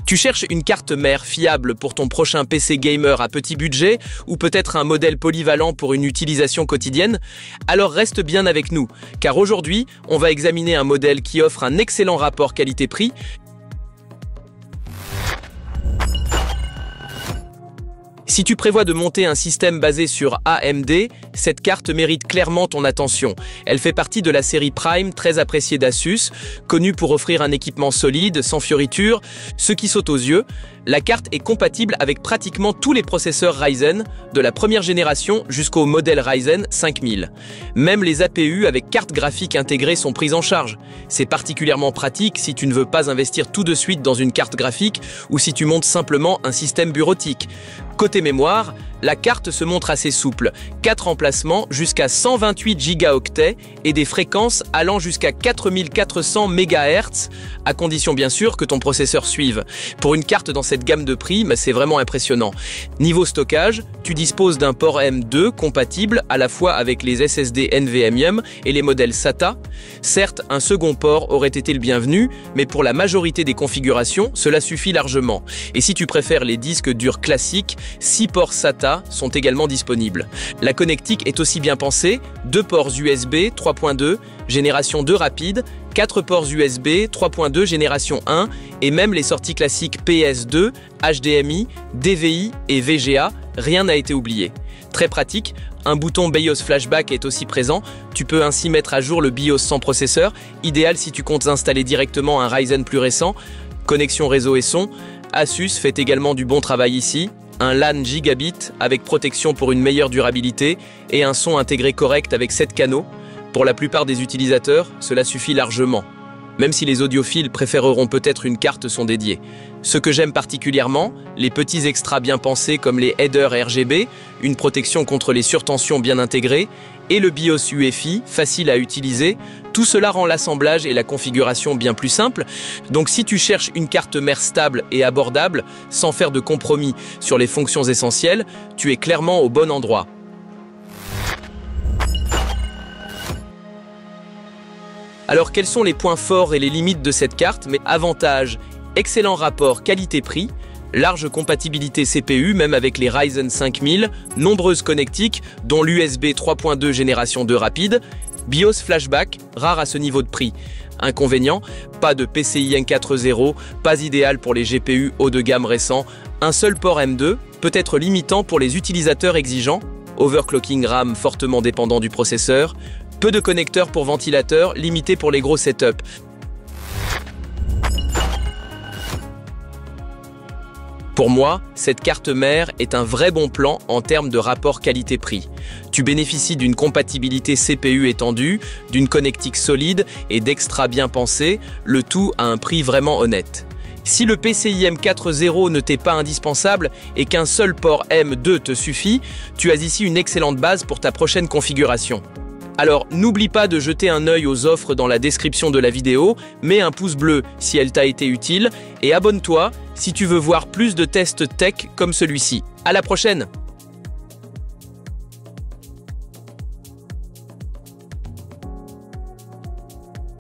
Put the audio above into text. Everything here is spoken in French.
Tu cherches une carte mère fiable pour ton prochain PC gamer à petit budget ou peut-être un modèle polyvalent pour une utilisation quotidienne? Alors reste bien avec nous, car aujourd'hui, on va examiner un modèle qui offre un excellent rapport qualité-prix. Si tu prévois de monter un système basé sur AMD, cette carte mérite clairement ton attention. Elle fait partie de la série Prime, très appréciée d'Asus, connue pour offrir un équipement solide, sans fioritures. Ce qui saute aux yeux, la carte est compatible avec pratiquement tous les processeurs Ryzen, de la première génération jusqu'au modèle Ryzen 5000. Même les APU avec carte graphique intégrée sont prises en charge. C'est particulièrement pratique si tu ne veux pas investir tout de suite dans une carte graphique ou si tu montes simplement un système bureautique. Côté mémoire, la carte se montre assez souple, 4 emplacements jusqu'à 128 Go et des fréquences allant jusqu'à 4400 MHz, à condition bien sûr que ton processeur suive. Pour une carte dans cette gamme de prix, c'est vraiment impressionnant. Niveau stockage, tu disposes d'un port M2 compatible à la fois avec les SSD NVMe et les modèles SATA. Certes, un second port aurait été le bienvenu, mais pour la majorité des configurations, cela suffit largement. Et si tu préfères les disques durs classiques, 6 ports SATA sont également disponibles. La connectique est aussi bien pensée, 2 ports USB 3.2, génération 2 rapide, 4 ports USB 3.2 génération 1 et même les sorties classiques PS2, HDMI, DVI et VGA, rien n'a été oublié. Très pratique, un bouton BIOS Flashback est aussi présent, tu peux ainsi mettre à jour le BIOS sans processeur, idéal si tu comptes installer directement un Ryzen plus récent. Connexion réseau et son, Asus fait également du bon travail ici. Un LAN gigabit avec protection pour une meilleure durabilité et un son intégré correct avec 7 canaux. Pour la plupart des utilisateurs, cela suffit largement. Même si les audiophiles préféreront peut-être une carte son dédiée. Ce que j'aime particulièrement, les petits extras bien pensés comme les headers RGB, une protection contre les surtensions bien intégrée et le BIOS UEFI, facile à utiliser, tout cela rend l'assemblage et la configuration bien plus simples. Donc si tu cherches une carte mère stable et abordable, sans faire de compromis sur les fonctions essentielles, tu es clairement au bon endroit. Alors quels sont les points forts et les limites de cette carte? Mais avantages, excellent rapport qualité-prix, large compatibilité CPU même avec les Ryzen 5000, nombreuses connectiques dont l'USB 3.2 génération 2 rapide, BIOS Flashback, rare à ce niveau de prix. Inconvénient, pas de PCIe 4.0, pas idéal pour les GPU haut de gamme récents, un seul port M2, peut être limitant pour les utilisateurs exigeants, overclocking RAM fortement dépendant du processeur, peu de connecteurs pour ventilateurs, limité pour les gros setups. Pour moi, cette carte mère est un vrai bon plan en termes de rapport qualité-prix. Tu bénéficies d'une compatibilité CPU étendue, d'une connectique solide et d'extras bien pensés, le tout à un prix vraiment honnête. Si le PCIe 4.0 ne t'est pas indispensable et qu'un seul port M2 te suffit, tu as ici une excellente base pour ta prochaine configuration. Alors n'oublie pas de jeter un œil aux offres dans la description de la vidéo, mets un pouce bleu si elle t'a été utile et abonne-toi si tu veux voir plus de tests tech comme celui-ci. À la prochaine!